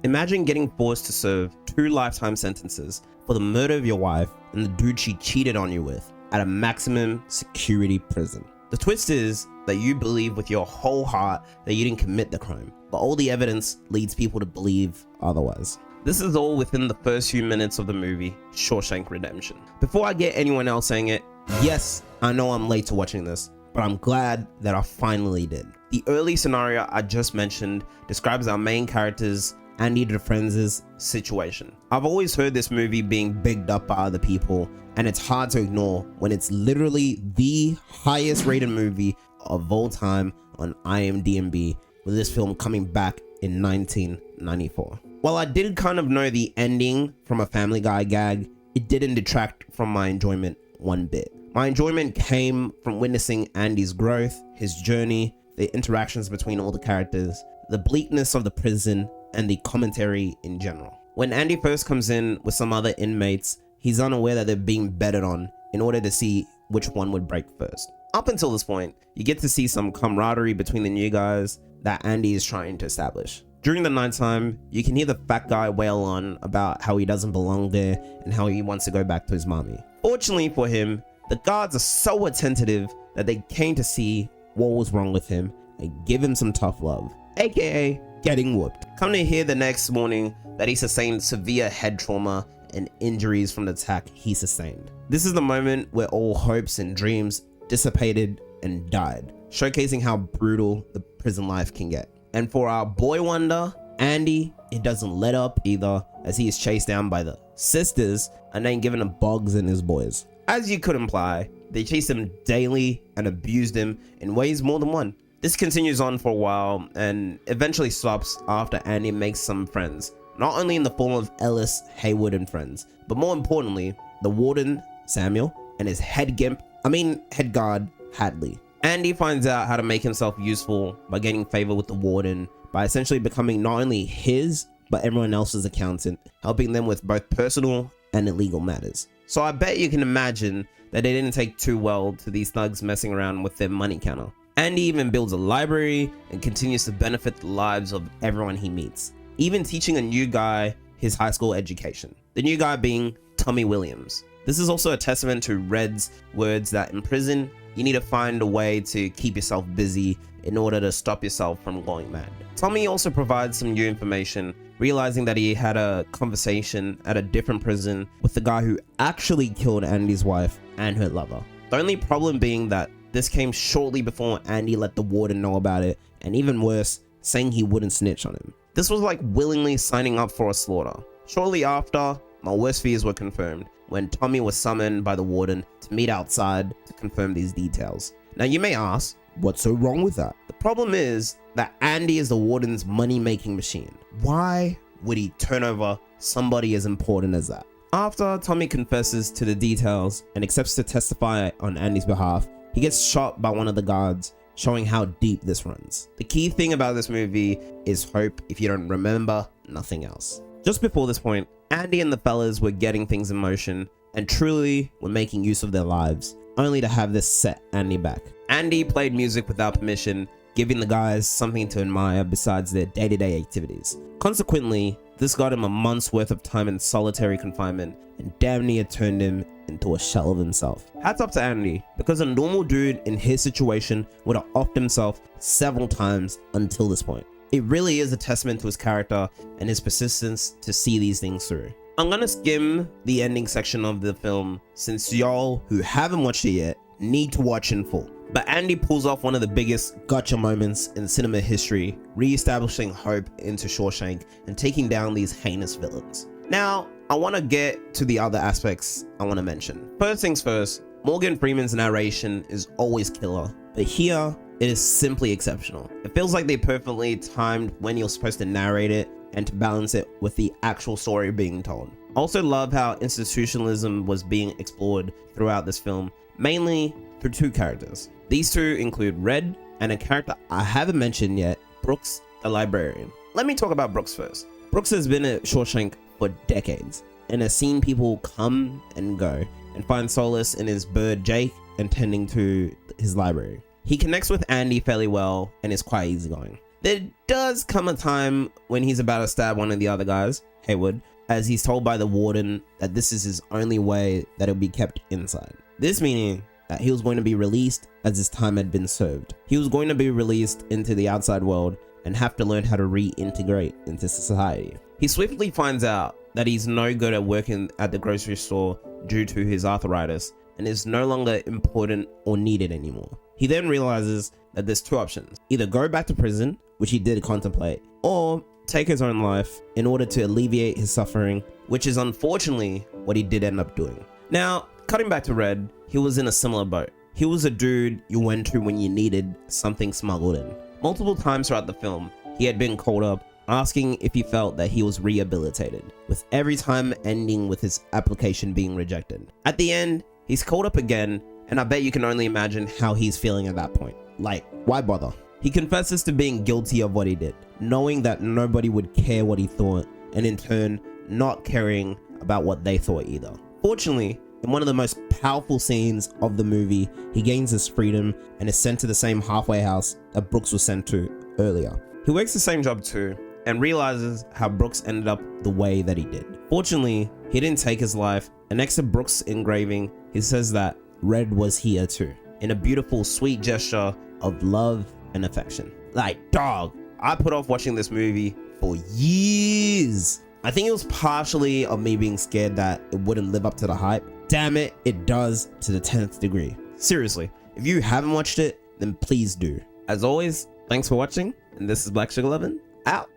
Imagine getting forced to serve 2 lifetime sentences for the murder of your wife and the dude she cheated on you with at a maximum security prison. The twist is that you believe with your whole heart that you didn't commit the crime, but all the evidence leads people to believe otherwise. This is all within the first few minutes of the movie Shawshank Redemption. Before I get anyone else saying it, yes, I know I'm late to watching this, but I'm glad that I finally did. The early scenario I just mentioned describes our main character's, Andy Dufresne's, situation. I've always heard this movie being bigged up by other people, and it's hard to ignore when it's literally the highest rated movie of all time on IMDb, with this film coming back in 1994. While I did kind of know the ending from a Family Guy gag, it didn't detract from my enjoyment one bit. My enjoyment came from witnessing Andy's growth, his journey, the interactions between all the characters, the bleakness of the prison, and the commentary in general. When Andy first comes in with some other inmates, he's unaware that they're being betted on in order to see which one would break first. Up until this point, you get to see some camaraderie between the new guys that Andy is trying to establish. During the nighttime, you can hear the fat guy wail on about how he doesn't belong there and how he wants to go back to his mommy. Fortunately for him, the guards are so attentive that they came to see what was wrong with him and give him some tough love, aka getting whooped. Come to hear the next morning that he sustained severe head trauma and injuries from the attack he sustained. This is the moment where all hopes and dreams dissipated and died, showcasing how brutal the prison life can get. And for our boy wonder, Andy, it doesn't let up either, as he is chased down by the sisters and then given a bugs and his boys. As you could imply, they chased him daily and abused him in ways more than one. This continues on for a while and eventually stops after Andy makes some friends, not only in the form of Ellis, Haywood, and friends, but more importantly, the warden, Samuel, and his head guard, Hadley. Andy finds out how to make himself useful by gaining favor with the warden, by essentially becoming not only his, but everyone else's accountant, helping them with both personal and illegal matters. So I bet you can imagine that it didn't take too well to these thugs messing around with their money counter. Andy even builds a library and continues to benefit the lives of everyone he meets, even teaching a new guy his high school education. The new guy being Tommy Williams. This is also a testament to Red's words that in prison, you need to find a way to keep yourself busy in order to stop yourself from going mad. Tommy also provides some new information, realizing that he had a conversation at a different prison with the guy who actually killed Andy's wife and her lover. The only problem being that this came shortly before Andy let the warden know about it, and even worse, saying he wouldn't snitch on him. This was like willingly signing up for a slaughter. Shortly after, my worst fears were confirmed when Tommy was summoned by the warden to meet outside to confirm these details. Now you may ask, what's so wrong with that? The problem is that Andy is the warden's money-making machine. Why would he turn over somebody as important as that? After Tommy confesses to the details and accepts to testify on Andy's behalf, he gets shot by one of the guards, showing how deep this runs. The key thing about this movie is hope. If you don't remember, nothing else. Just before this point, Andy and the fellas were getting things in motion and truly were making use of their lives, only to have this set Andy back. Andy played music without permission, giving the guys something to admire besides their day-to-day activities. Consequently, this got him a month's worth of time in solitary confinement and damn near turned him into a shell of himself. Hats off to Andy, because a normal dude in his situation would have offed himself several times until this point. It really is a testament to his character and his persistence to see these things through. I'm gonna skim the ending section of the film since y'all who haven't watched it yet need to watch in full. But Andy pulls off one of the biggest gotcha moments in cinema history, re-establishing hope into Shawshank and taking down these heinous villains. Now, I want to get to the other aspects I want to mention. First things first, Morgan Freeman's narration is always killer, but here it is simply exceptional. It feels like they perfectly timed when you're supposed to narrate it and to balance it with the actual story being told. Also love how institutionalism was being explored throughout this film, mainly through 2 characters. These 2 include Red and a character I haven't mentioned yet, Brooks, the librarian. Let me talk about Brooks first. Brooks has been at Shawshank for decades and has seen people come and go and find solace in his bird Jake and tending to his library. He connects with Andy fairly well and is quite easygoing. There does come a time when he's about to stab one of the other guys, Haywood, as he's told by the warden that this is his only way that he'll be kept inside. This meaning that he was going to be released as his time had been served. He was going to be released into the outside world and have to learn how to reintegrate into society. He swiftly finds out that he's no good at working at the grocery store due to his arthritis and is no longer important or needed anymore. He then realizes that there's two options: either go back to prison, which he did contemplate, or take his own life in order to alleviate his suffering, which is unfortunately what he did end up doing. Now, cutting back to Red, he was in a similar boat. He was a dude you went to when you needed something smuggled in. Multiple times throughout the film, he had been called up asking if he felt that he was rehabilitated, with every time ending with his application being rejected. At the end, he's called up again, and I bet you can only imagine how he's feeling at that point. Like, why bother? He confesses to being guilty of what he did, knowing that nobody would care what he thought, and in turn, not caring about what they thought either. Fortunately, in one of the most powerful scenes of the movie, he gains his freedom and is sent to the same halfway house that Brooks was sent to earlier. He works the same job too, and realizes how Brooks ended up the way that he did. Fortunately, he didn't take his life, and next to Brooks' engraving, he says that Red was here too, in a beautiful, sweet gesture of love and affection. Like, dog, I put off watching this movie for years. I think it was partially of me being scared that it wouldn't live up to the hype. Damn it, it does to the 10th degree. Seriously, if you haven't watched it, then please do. As always, thanks for watching, and this is Black Sugar Lovin', out.